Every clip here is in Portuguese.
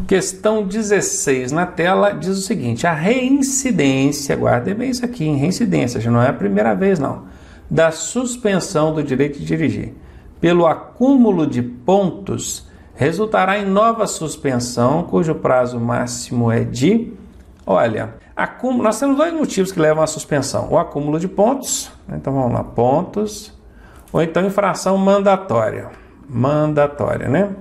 Questão 16 na tela diz o seguinte: a reincidência, guardem bem isso aqui, reincidência, já não é a primeira vez não, da suspensão do direito de dirigir pelo acúmulo de pontos resultará em nova suspensão, cujo prazo máximo é de, olha, nós temos dois motivos que levam à suspensão: o acúmulo de pontos, então vamos lá, pontos, ou então infração mandatória, né?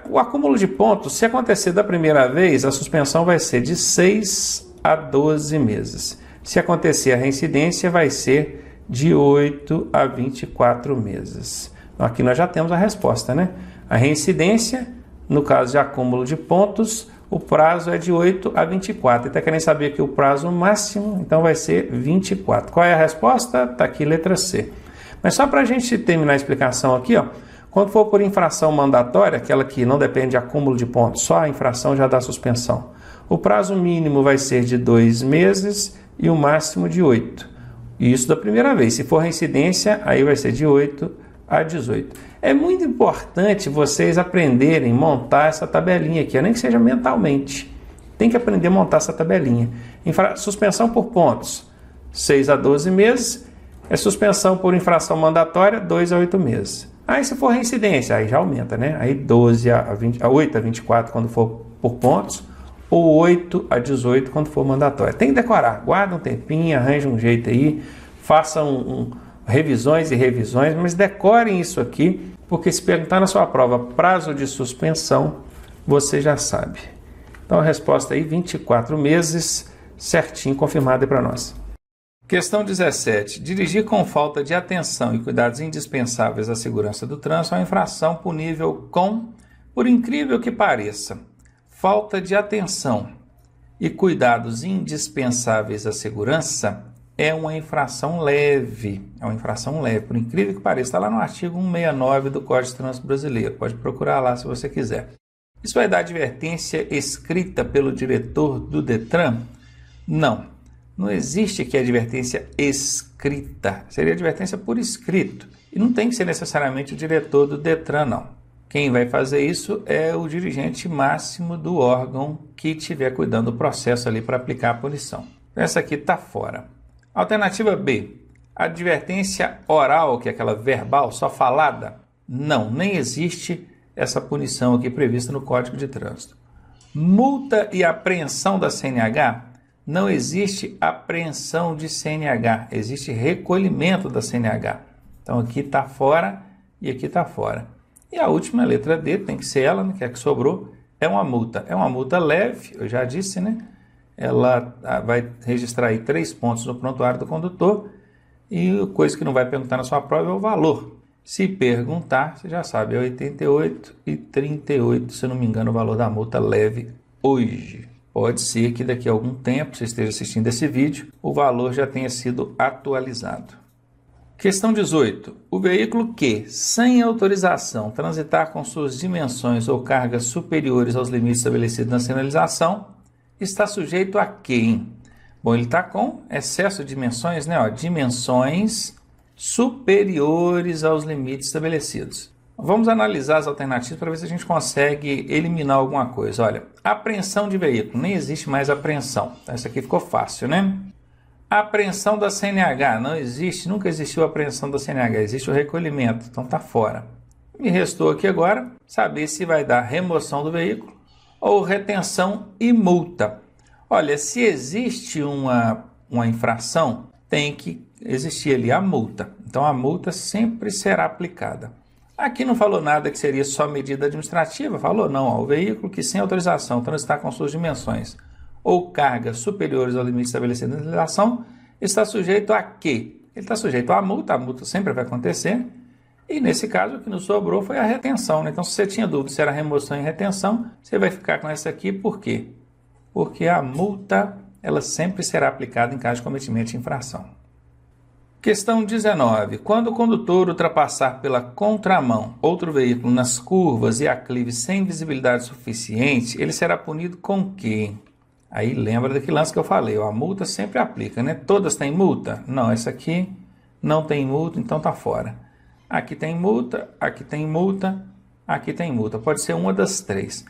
O acúmulo de pontos, se acontecer da primeira vez, a suspensão vai ser de 6 a 12 meses. Se acontecer a reincidência, vai ser de 8 a 24 meses. Então, aqui nós já temos a resposta, né? A reincidência, no caso de acúmulo de pontos, o prazo é de 8 a 24. Está querendo saber que o prazo máximo, então vai ser 24. Qual é a resposta? Está aqui, letra C. Mas só para a gente terminar a explicação aqui, ó, quando for por infração mandatória, aquela que não depende de acúmulo de pontos, só a infração já dá suspensão. O prazo mínimo vai ser de 2 meses e o máximo de 8. Isso da primeira vez. Se for reincidência, aí vai ser de 8 a 18. É muito importante vocês aprenderem a montar essa tabelinha aqui, nem que seja mentalmente. Tem que aprender a montar essa tabelinha. Suspensão por pontos, 6 a 12 meses. É suspensão por infração mandatória, 2 a 8 meses. Aí se for reincidência, aí já aumenta, né? Aí 12 a 8 a 24 quando for por pontos, ou 8 a 18 quando for mandatório. Tem que decorar, guarda um tempinho, arranja um jeito aí, façam revisões e revisões, mas decorem isso aqui, porque se perguntar na sua prova prazo de suspensão, você já sabe. Então a resposta aí, 24 meses, certinho, confirmada para nós. Questão 17. Dirigir com falta de atenção e cuidados indispensáveis à segurança do trânsito é uma infração punível com, por incrível que pareça, falta de atenção e cuidados indispensáveis à segurança é uma infração leve. É uma infração leve, por incrível que pareça. Está lá no artigo 169 do Código de Trânsito Brasileiro. Pode procurar lá se você quiser. Isso vai dar advertência escrita pelo diretor do Detran? Não. Não existe aqui advertência escrita, seria advertência por escrito. E não tem que ser necessariamente o diretor do Detran, não. Quem vai fazer isso é o dirigente máximo do órgão que estiver cuidando do processo ali para aplicar a punição. Essa aqui está fora. Alternativa B, advertência oral, que é aquela verbal, só falada? Não, nem existe essa punição aqui prevista no Código de Trânsito. Multa e apreensão da CNH? Não existe apreensão de CNH, existe recolhimento da CNH. Então aqui está fora e aqui está fora. E a última, letra D, tem que ser ela, né, que é a que sobrou, é uma multa. É uma multa leve, eu já disse, né? Ela vai registrar aí 3 pontos no prontuário do condutor e coisa que não vai perguntar na sua prova é o valor. Se perguntar, você já sabe, é 88,38, se eu não me engano, o valor da multa leve hoje. Pode ser que daqui a algum tempo, você esteja assistindo esse vídeo, o valor já tenha sido atualizado. Questão 18. O veículo que, sem autorização, transitar com suas dimensões ou cargas superiores aos limites estabelecidos na sinalização, está sujeito a quê, hein? Bom, ele está com excesso de dimensões, né? Dimensões superiores aos limites estabelecidos. Vamos analisar as alternativas para ver se a gente consegue eliminar alguma coisa. Olha, apreensão de veículo, nem existe mais apreensão. Essa aqui ficou fácil, né? Apreensão da CNH, não existe, nunca existiu a apreensão da CNH, existe o recolhimento, então está fora. Me restou aqui agora saber se vai dar remoção do veículo ou retenção e multa. Olha, se existe uma infração, tem que existir ali a multa. Então a multa sempre será aplicada. Aqui não falou nada que seria só medida administrativa, falou não, ó, o veículo que sem autorização transitar com suas dimensões ou cargas superiores ao limite estabelecido na legislação está sujeito a quê? Ele está sujeito à multa, a multa sempre vai acontecer, e nesse caso o que nos sobrou foi a retenção, né? Então se você tinha dúvida se era remoção e retenção, você vai ficar com essa aqui, por quê? Porque a multa ela sempre será aplicada em caso de cometimento de infração. Questão 19. Quando o condutor ultrapassar pela contramão outro veículo nas curvas e aclives sem visibilidade suficiente, ele será punido com quê? Aí lembra daquele lance que eu falei, ó, a multa sempre aplica, né? Todas têm multa? Não, essa aqui não tem multa, então tá fora. Aqui tem multa, aqui tem multa, aqui tem multa. Pode ser uma das três.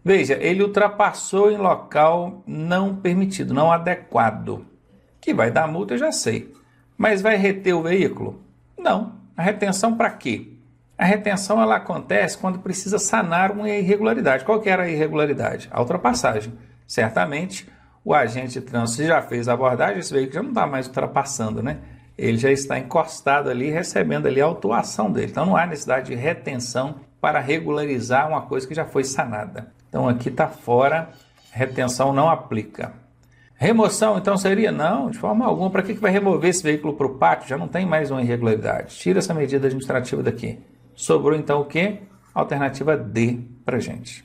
Veja, ele ultrapassou em local não permitido, não adequado. Que vai dar multa, eu já sei. Mas vai reter o veículo? Não. A retenção para quê? A retenção ela acontece quando precisa sanar uma irregularidade. Qual que era a irregularidade? A ultrapassagem. Certamente, o agente de trânsito já fez a abordagem, esse veículo já não está mais ultrapassando, né? Ele já está encostado ali, recebendo ali a autuação dele. Então, não há necessidade de retenção para regularizar uma coisa que já foi sanada. Então, aqui está fora, retenção não aplica. Remoção, então, seria? Não, de forma alguma. Para que vai remover esse veículo para o pátio? Já não tem mais uma irregularidade. Tira essa medida administrativa daqui. Sobrou, então, o quê? Alternativa D para a gente.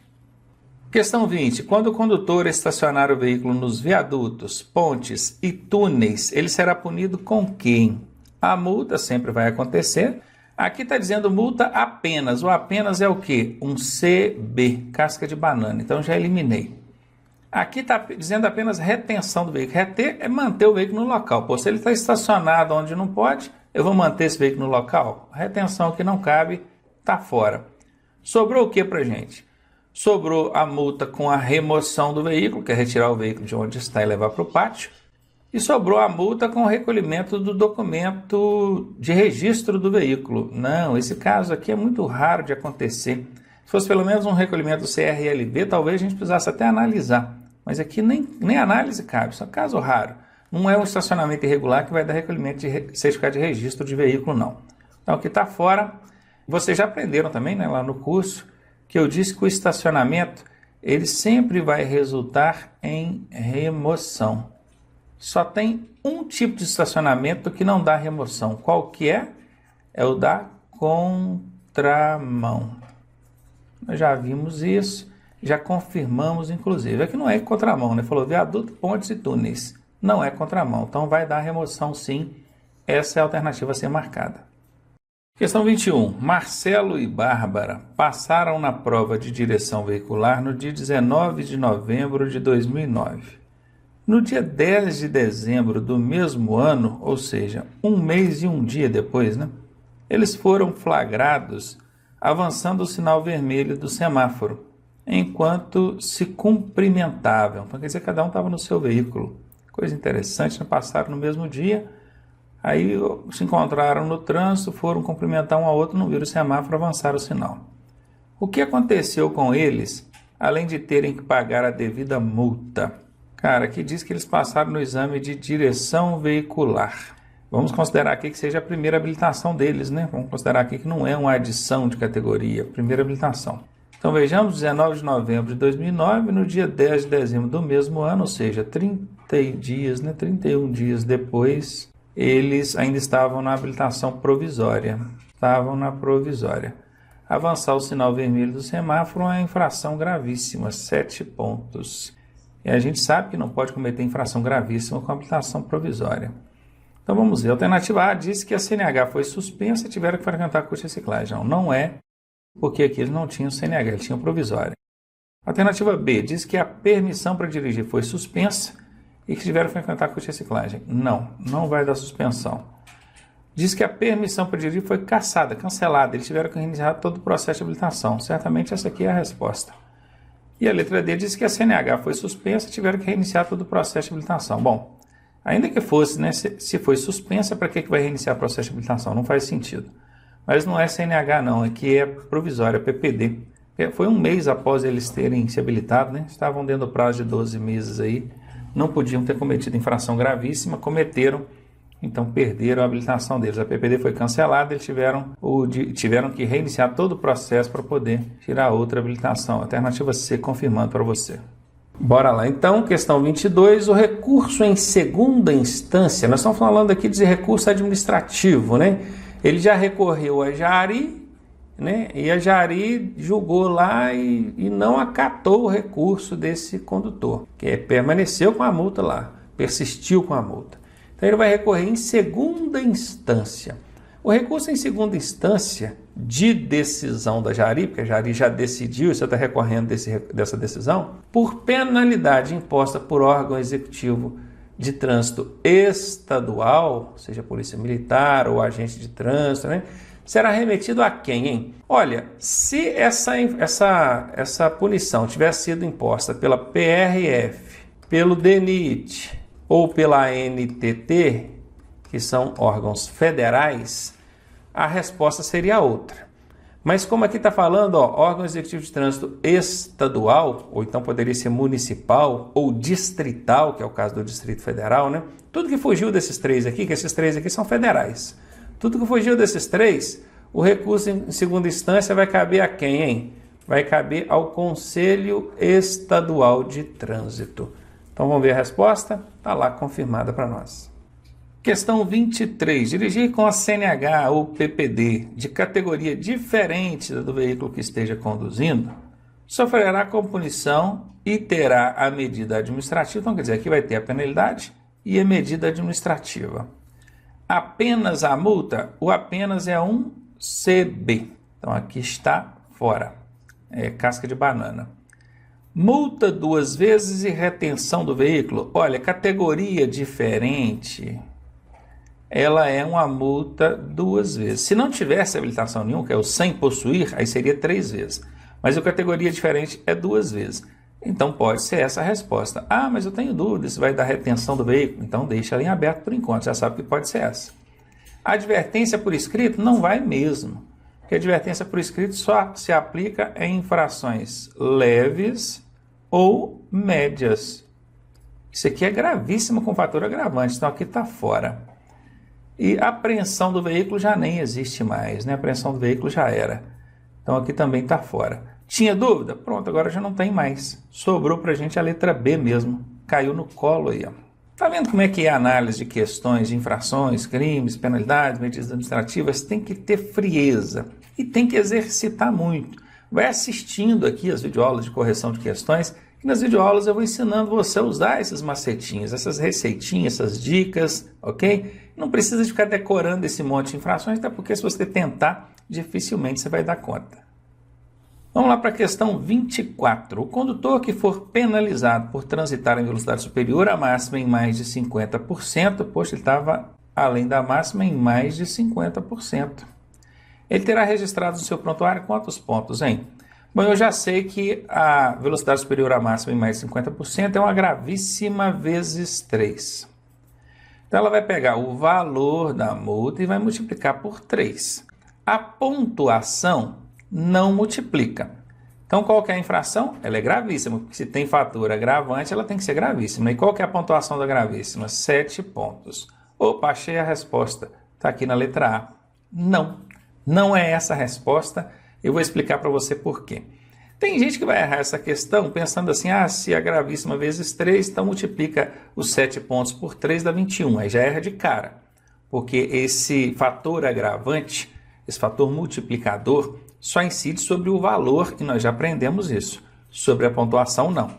Questão 20. Quando o condutor estacionar o veículo nos viadutos, pontes e túneis, ele será punido com quem? A multa sempre vai acontecer. Aqui está dizendo multa apenas. O apenas é o quê? Um CB, casca de banana. Então, já eliminei. Aqui está dizendo apenas retenção do veículo. Reter é manter o veículo no local. Pô, se ele está estacionado onde não pode, eu vou manter esse veículo no local? A retenção que não cabe está fora. Sobrou o que para a gente? Sobrou a multa com a remoção do veículo, que é retirar o veículo de onde está e levar para o pátio. E sobrou a multa com o recolhimento do documento de registro do veículo. Não, esse caso aqui é muito raro de acontecer. Se fosse pelo menos um recolhimento do CRLV, talvez a gente precisasse até analisar. Mas aqui nem análise cabe, só caso raro. Não é um estacionamento irregular que vai dar recolhimento de certificado de registro de veículo, não. Então, aqui está fora. Vocês já aprenderam também, né, lá no curso, que eu disse que o estacionamento ele sempre vai resultar em remoção. Só tem um tipo de estacionamento que não dá remoção. Qual que é? É o da contramão. Nós já vimos isso, já confirmamos inclusive. Aqui não é contramão, né? Falou viaduto, pontes e túneis. Não é contramão, então vai dar remoção sim. Essa é a alternativa a ser marcada. Questão 21. Marcelo e Bárbara passaram na prova de direção veicular no dia 19 de novembro de 2009. No dia 10 de dezembro do mesmo ano, ou seja, um mês e um dia depois, né, eles foram flagrados avançando o sinal vermelho do semáforo, enquanto se cumprimentavam. Então, quer dizer, cada um estava no seu veículo. Coisa interessante, né? Passaram no mesmo dia, aí se encontraram no trânsito, foram cumprimentar um ao outro, não viram o semáforo, avançaram o sinal. O que aconteceu com eles, além de terem que pagar a devida multa? Cara, aqui diz que eles passaram no exame de direção veicular. Vamos considerar aqui que seja a primeira habilitação deles, né? Vamos considerar aqui que não é uma adição de categoria, primeira habilitação. Então vejamos, 19 de novembro de 2009, no dia 10 de dezembro do mesmo ano, ou seja, 30 dias, né? 31 dias depois, eles ainda estavam na habilitação provisória. Estavam na provisória. Avançar o sinal vermelho do semáforo é uma infração gravíssima, 7 pontos. E a gente sabe que não pode cometer infração gravíssima com habilitação provisória. Então vamos ver. A alternativa A diz que a CNH foi suspensa e tiveram que frequentar curso de reciclagem. Não, não é, porque aqui eles não tinham CNH, eles tinham provisória. A alternativa B diz que a permissão para dirigir foi suspensa e que tiveram que frequentar curso de reciclagem. Não, não vai dar suspensão. Diz que a permissão para dirigir foi cassada, cancelada. Eles tiveram que reiniciar todo o processo de habilitação. Certamente essa aqui é a resposta. E a letra D diz que a CNH foi suspensa e tiveram que reiniciar todo o processo de habilitação. Bom, ainda que fosse, né, se foi suspensa, para que vai reiniciar o processo de habilitação? Não faz sentido. Mas não é CNH não, é que é provisória, PPD. Foi um mês após eles terem se habilitado, né? Estavam dentro do prazo de 12 meses aí, não podiam ter cometido infração gravíssima, cometeram, então perderam a habilitação deles. A PPD foi cancelada, eles tiveram que reiniciar todo o processo para poder tirar outra habilitação. Alternativa C, confirmando para você. Bora lá, então, questão 22, o recurso em segunda instância. Nós estamos falando aqui de recurso administrativo, né? Ele já recorreu a Jari, né? E a Jari julgou lá e não acatou o recurso desse condutor, que permaneceu com a multa lá, persistiu com a multa. Então ele vai recorrer em segunda instância. O recurso em segunda instância de decisão da Jari, porque a Jari já decidiu, você está recorrendo dessa decisão, por penalidade imposta por órgão executivo de trânsito estadual, seja Polícia Militar ou agente de trânsito, né? será remetido a quem, hein? Olha, se essa punição tivesse sido imposta pela PRF, pelo DENIT ou pela ANTT, que são órgãos federais, a resposta seria outra. Mas como aqui está falando, órgão executivo de trânsito estadual, ou então poderia ser municipal ou distrital, que é o caso do Distrito Federal, né? Tudo que fugiu desses três aqui, que esses três aqui são federais, tudo que fugiu desses três, o recurso em segunda instância vai caber a quem, hein? Vai caber ao Conselho Estadual de Trânsito. Então vamos ver a resposta? Está lá confirmada para nós. Questão 23. Dirigir com a CNH ou PPD de categoria diferente da do veículo que esteja conduzindo sofrerá com punição e terá a medida administrativa. Então, quer dizer, aqui vai ter a penalidade e a medida administrativa. Apenas a multa, o apenas é um CB. Então, aqui está fora. É casca de banana. Multa 2 vezes e retenção do veículo. Olha, categoria diferente, ela é uma multa 2 vezes. Se não tivesse habilitação nenhuma, que é o sem possuir, aí seria 3 vezes. Mas a categoria diferente é 2 vezes. Então pode ser essa a resposta. Ah, mas eu tenho dúvida se vai dar retenção do veículo. Então deixa ela em aberto por enquanto, já sabe que pode ser essa. A advertência por escrito não vai mesmo. Porque a advertência por escrito só se aplica em infrações leves ou médias. Isso aqui é gravíssimo com fator agravante, então aqui está fora. E a apreensão do veículo já nem existe mais, né? A apreensão do veículo já era. Então aqui também está fora. Tinha dúvida? Pronto, agora já não tem mais. Sobrou para a gente a letra B mesmo. Caiu no colo aí, ó. Tá vendo como é que é a análise de questões de infrações, crimes, penalidades, medidas administrativas? Tem que ter frieza e tem que exercitar muito. Vai assistindo aqui as videoaulas de correção de questões, e nas videoaulas eu vou ensinando você a usar esses macetinhos, essas receitinhas, essas dicas, ok? Não precisa de ficar decorando esse monte de infrações, até porque se você tentar, dificilmente você vai dar conta. Vamos lá para a questão 24. O condutor que for penalizado por transitar em velocidade superior à máxima em mais de 50%, poxa, ele estava além da máxima em mais de 50%. Ele terá registrado no seu prontuário quantos pontos, hein? Bom, eu já sei que a velocidade superior à máxima em mais de 50% é uma gravíssima vezes 3. Então, ela vai pegar o valor da multa e vai multiplicar por 3. A pontuação não multiplica. Então, qual que é a infração? Ela é gravíssima, porque se tem fator agravante, ela tem que ser gravíssima. E qual que é a pontuação da gravíssima? 7 pontos. Opa, achei a resposta. Está aqui na letra A. Não, não é essa a resposta. Eu vou explicar para você por quê. Tem gente que vai errar essa questão pensando assim, se a gravíssima vezes 3, então multiplica os 7 pontos por 3 dá 21. Aí já erra de cara, porque esse fator agravante, esse fator multiplicador, só incide sobre o valor, e nós já aprendemos isso. Sobre a pontuação, não.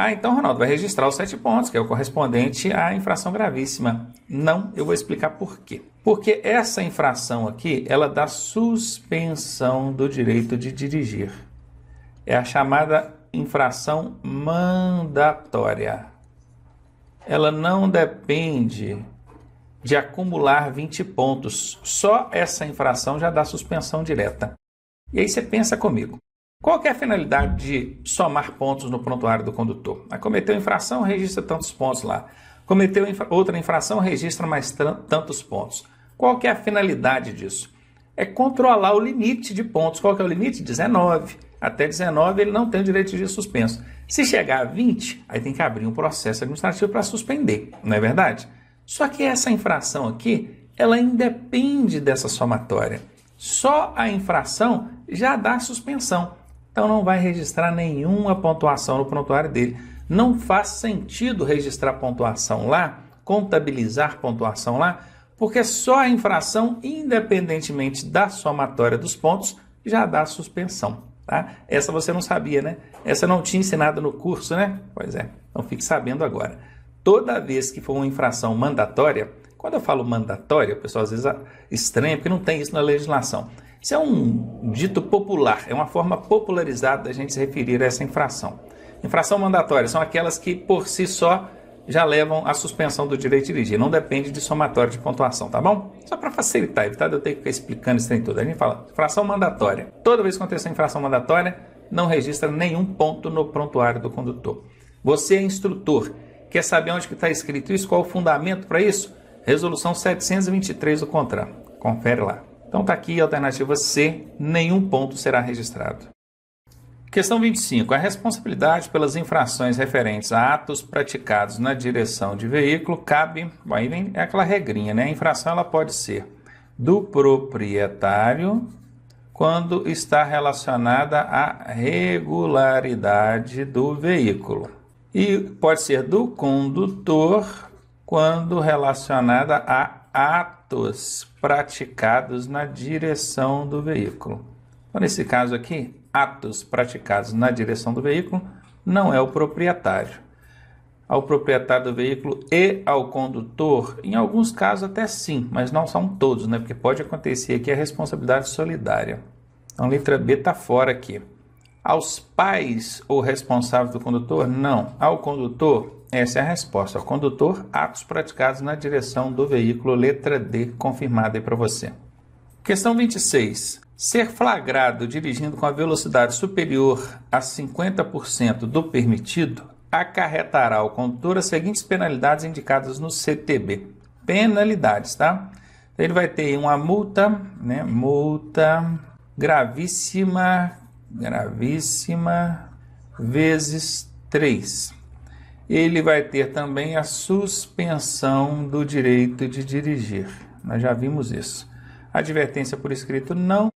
Então, Ronaldo, vai registrar os 7 pontos, que é o correspondente à infração gravíssima. Não, eu vou explicar por quê. Porque essa infração aqui, ela dá suspensão do direito de dirigir. É a chamada infração mandatória. Ela não depende de acumular 20 pontos. Só essa infração já dá suspensão direta. E aí você pensa comigo. Qual que é a finalidade de somar pontos no prontuário do condutor? Cometeu infração, registra tantos pontos lá. Cometeu outra infração, registra mais tantos pontos. Qual que é a finalidade disso? É controlar o limite de pontos. Qual que é o limite? 19. Até 19 ele não tem o direito de suspenso. Se chegar a 20, aí tem que abrir um processo administrativo para suspender, não é verdade? Só que essa infração aqui, ela independe dessa somatória. Só a infração já dá suspensão. Então não vai registrar nenhuma pontuação no prontuário dele. Não faz sentido registrar pontuação lá, contabilizar pontuação lá, porque só a infração, independentemente da somatória dos pontos, já dá suspensão. Tá? Essa você não sabia, né? Essa eu não tinha ensinado no curso, né? Pois é, então fique sabendo agora. Toda vez que for uma infração mandatória, quando eu falo mandatória, o pessoal às vezes estranha, porque não tem isso na legislação. Isso é um dito popular, é uma forma popularizada da gente se referir a essa infração. Infração mandatória são aquelas que por si só já levam à suspensão do direito de dirigir. Não depende de somatório de pontuação, tá bom? Só para facilitar, evitar de eu ter que ficar explicando isso em tudo. A gente fala infração mandatória. Toda vez que acontecer infração mandatória, não registra nenhum ponto no prontuário do condutor. Você é instrutor. Quer saber onde está escrito isso? Qual o fundamento para isso? Resolução 723 do CONTRAN. Confere lá. Então está aqui a alternativa C, nenhum ponto será registrado. Questão 25. A responsabilidade pelas infrações referentes a atos praticados na direção de veículo cabe, aí vem aquela regrinha, né? A infração ela pode ser do proprietário quando está relacionada à regularidade do veículo. E pode ser do condutor quando relacionada a atos praticados na direção do veículo. Então, nesse caso aqui, atos praticados na direção do veículo não é o proprietário. Ao proprietário do veículo e ao condutor, em alguns casos até sim, mas não são todos, né? Porque pode acontecer aqui a responsabilidade solidária. Então, a letra B está fora aqui. Aos pais ou responsáveis do condutor? Não. Ao condutor? Essa é a resposta. Ao condutor, atos praticados na direção do veículo, letra D, confirmada aí para você. Questão 26. Ser flagrado dirigindo com a velocidade superior a 50% do permitido acarretará ao condutor as seguintes penalidades indicadas no CTB. Penalidades, tá? Ele vai ter uma multa, né? Multa gravíssima vezes 3. Ele vai ter também a suspensão do direito de dirigir. Nós já vimos isso. Advertência por escrito, não.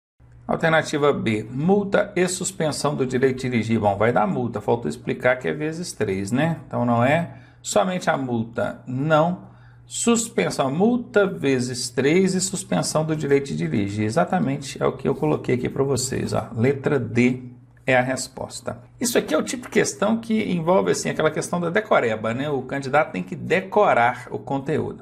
Alternativa B, multa e suspensão do direito de dirigir. Bom, vai dar multa, faltou explicar que é vezes 3, né? Então não é somente a multa, não. Suspensão, multa vezes 3 e suspensão do direito de dirigir. Exatamente é o que eu coloquei aqui para vocês. Ó. Letra D é a resposta. Isso aqui é o tipo de questão que envolve assim, aquela questão da decoreba, né? O candidato tem que decorar o conteúdo.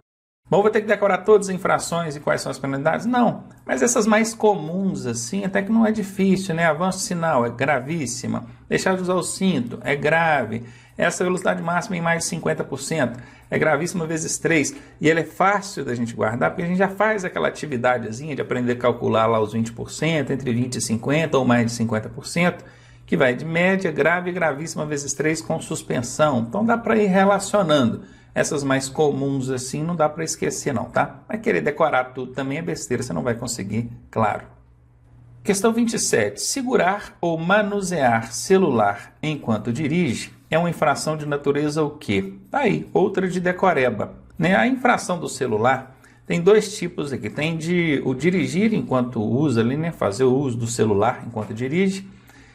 Bom, vou ter que decorar todas as infrações e quais são as penalidades? Não, mas essas mais comuns assim, até que não é difícil, né? Avanço sinal é gravíssima, deixar de usar o cinto é grave, essa velocidade máxima em mais de 50% é gravíssima vezes 3, e ela é fácil da gente guardar, porque a gente já faz aquela atividadezinha de aprender a calcular lá os 20%, entre 20% e 50% ou mais de 50%, que vai de média, grave e gravíssima vezes 3 com suspensão, então dá para ir relacionando. Essas mais comuns assim não dá para esquecer não, tá? Vai querer decorar tudo também é besteira, você não vai conseguir, claro. Questão 27. Segurar ou manusear celular enquanto dirige é uma infração de natureza o quê? Tá aí, outra de decoreba. Né? A infração do celular tem dois tipos aqui. Tem o dirigir enquanto usa, ali, né? Fazer o uso do celular enquanto dirige.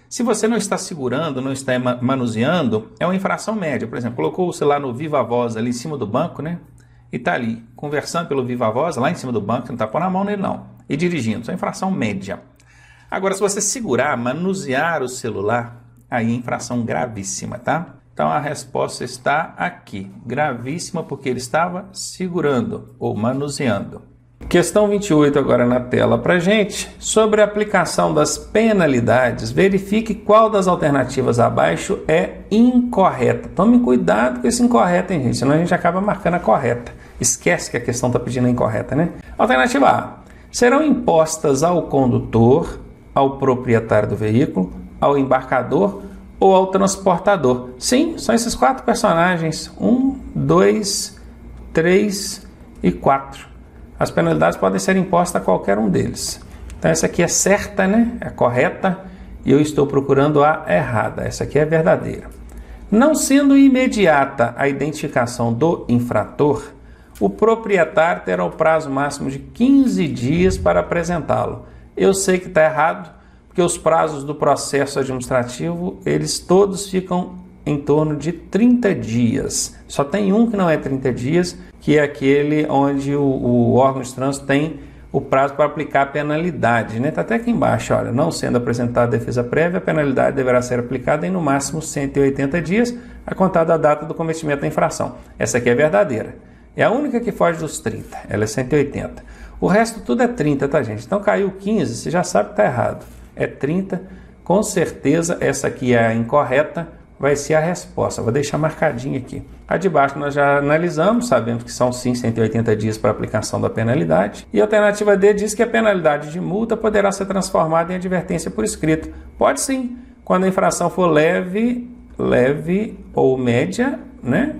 Se você não está segurando, não está manuseando, é uma infração média. Por exemplo, colocou o celular no Viva Voz ali em cima do banco, né? E está ali conversando pelo Viva Voz, lá em cima do banco, não está pondo a mão nele não. E dirigindo, isso é infração média. Agora, se você segurar, manusear o celular, aí é infração gravíssima, tá? Então a resposta está aqui. Gravíssima porque ele estava segurando ou manuseando. Questão 28 agora na tela para gente. Sobre a aplicação das penalidades, verifique qual das alternativas abaixo é incorreta. Tome cuidado com esse incorreto, hein, gente? Senão a gente acaba marcando a correta. Esquece que a questão está pedindo a incorreta, né? Alternativa A. Serão impostas ao condutor, ao proprietário do veículo, ao embarcador ou ao transportador. Sim, são esses 4 personagens. 1, 2, 3 e 4. As penalidades podem ser impostas a qualquer um deles. Então essa aqui é certa, né? É correta. E eu estou procurando a errada. Essa aqui é verdadeira. Não sendo imediata a identificação do infrator, o proprietário terá o prazo máximo de 15 dias para apresentá-lo. Eu sei que está errado, porque os prazos do processo administrativo, eles todos ficam em torno de 30 dias. Só tem um que não é 30 dias, que é aquele onde o órgão de trânsito tem o prazo para aplicar a penalidade. Está até aqui embaixo, olha, não sendo apresentada defesa prévia, a penalidade deverá ser aplicada em no máximo 180 dias, a contar da data do cometimento da infração. Essa aqui é verdadeira. É a única que foge dos 30, ela é 180. O resto tudo é 30, tá, gente? Então caiu 15, você já sabe que está errado. É 30, com certeza essa aqui é a incorreta, vai ser a resposta. Vou deixar marcadinho aqui. A de baixo nós já analisamos, sabemos que são sim 180 dias para aplicação da penalidade. E a alternativa D diz que a penalidade de multa poderá ser transformada em advertência por escrito. Pode sim, quando a infração for leve ou média, né?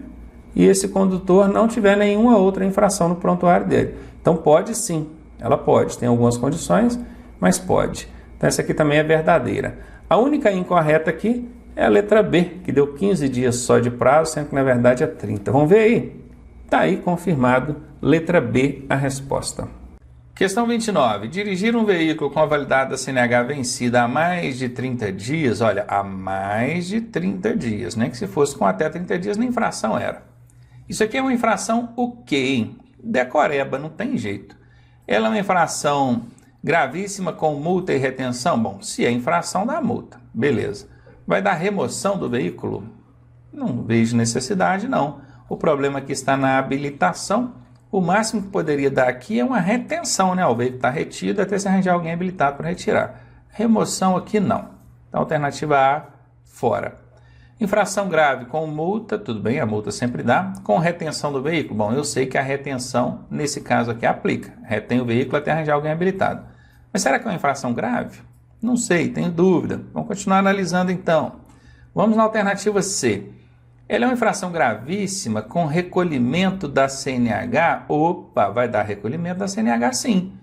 E esse condutor não tiver nenhuma outra infração no prontuário dele. Então pode sim, ela pode. Tem algumas condições, mas pode. Então essa aqui também é verdadeira. A única incorreta aqui é a letra B, que deu 15 dias só de prazo, sendo que na verdade é 30. Vamos ver aí? Está aí confirmado, letra B a resposta. Questão 29. Dirigir um veículo com a validade da CNH vencida há mais de 30 dias, olha, há mais de 30 dias, né? Que se fosse com até 30 dias, nem infração era. Isso aqui é uma infração o quê, hein? Decoreba, não tem jeito. Ela é uma infração gravíssima com multa e retenção? Bom, se é infração, dá multa. Beleza. Vai dar remoção do veículo? Não vejo necessidade, não. O problema aqui está na habilitação. O máximo que poderia dar aqui é uma retenção, né? O veículo está retido até se arranjar alguém habilitado para retirar. Remoção aqui, não. Então, alternativa A, fora. Infração grave com multa, tudo bem, a multa sempre dá. Com retenção do veículo? Bom, eu sei que a retenção, nesse caso aqui, aplica. Retém o veículo até arranjar alguém habilitado. Mas será que é uma infração grave? Não sei, tenho dúvida. Vamos continuar analisando então. Vamos na alternativa C. Ela é uma infração gravíssima com recolhimento da CNH? Opa, vai dar recolhimento da CNH sim.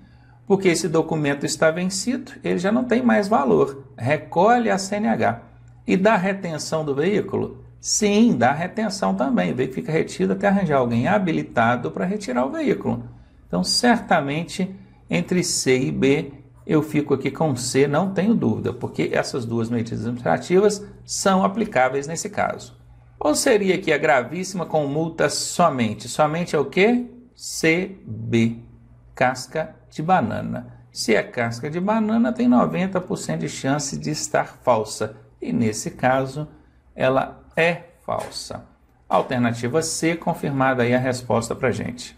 Porque esse documento está vencido, ele já não tem mais valor. Recolhe a CNH. E dá retenção do veículo? Sim, dá retenção também. O veículo fica retido até arranjar alguém habilitado para retirar o veículo. Então, certamente, entre C e B, eu fico aqui com C, não tenho dúvida, porque essas duas medidas administrativas são aplicáveis nesse caso. Ou seria aqui a gravíssima com multa somente? Somente é o quê? CB, casca de banana. Se é casca de banana, tem 90% de chance de estar falsa. E nesse caso, ela é falsa. Alternativa C, confirmada aí a resposta para a gente.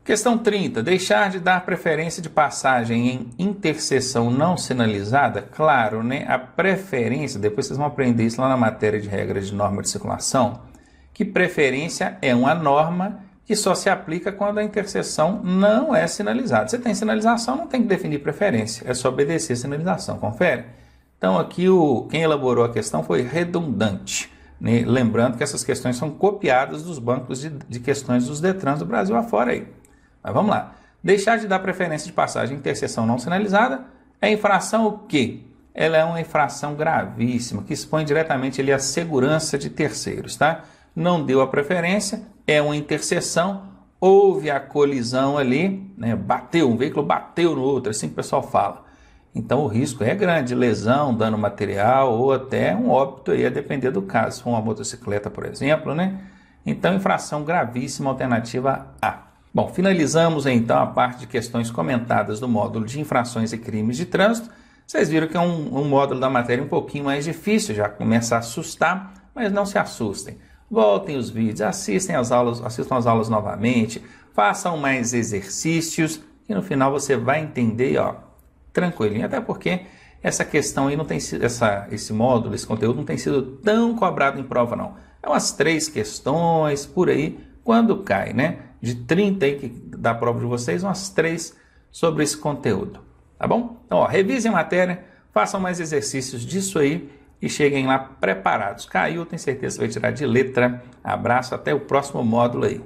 Questão 30. Deixar de dar preferência de passagem em interseção não sinalizada? Claro, né? A preferência, depois vocês vão aprender isso lá na matéria de regras de norma de circulação, que preferência é uma norma que só se aplica quando a interseção não é sinalizada. Você tem sinalização, não tem que definir preferência, é só obedecer a sinalização, confere? Então aqui quem elaborou a questão foi redundante, né? Lembrando que essas questões são copiadas dos bancos de questões dos Detrans do Brasil afora aí. Mas vamos lá. Deixar de dar preferência de passagem em interseção não sinalizada é infração o quê? Ela é uma infração gravíssima, que expõe diretamente ali a segurança de terceiros, tá? Não deu a preferência, é uma interseção, houve a colisão ali, né? Bateu, um veículo bateu no outro, assim que o pessoal fala. Então o risco é grande, lesão, dano material ou até um óbito aí, a depender do caso. Se for uma motocicleta, por exemplo, né? Então infração gravíssima, alternativa A. Bom, finalizamos então a parte de questões comentadas do módulo de infrações e crimes de trânsito. Vocês viram que é um módulo da matéria um pouquinho mais difícil, já começa a assustar, mas não se assustem. Voltem os vídeos, assistam as aulas novamente, façam mais exercícios, que no final você vai entender, ó, tranquilinho. Até porque essa questão aí não tem sido, esse módulo, esse conteúdo não tem sido tão cobrado em prova, não. É umas 3 questões por aí, quando cai, né? De 30 aí que dá a prova de vocês, umas 3 sobre esse conteúdo, tá bom? Então, ó, revisem a matéria, façam mais exercícios disso aí e cheguem lá preparados. Caiu, tenho certeza que vai tirar de letra. Abraço, até o próximo módulo aí.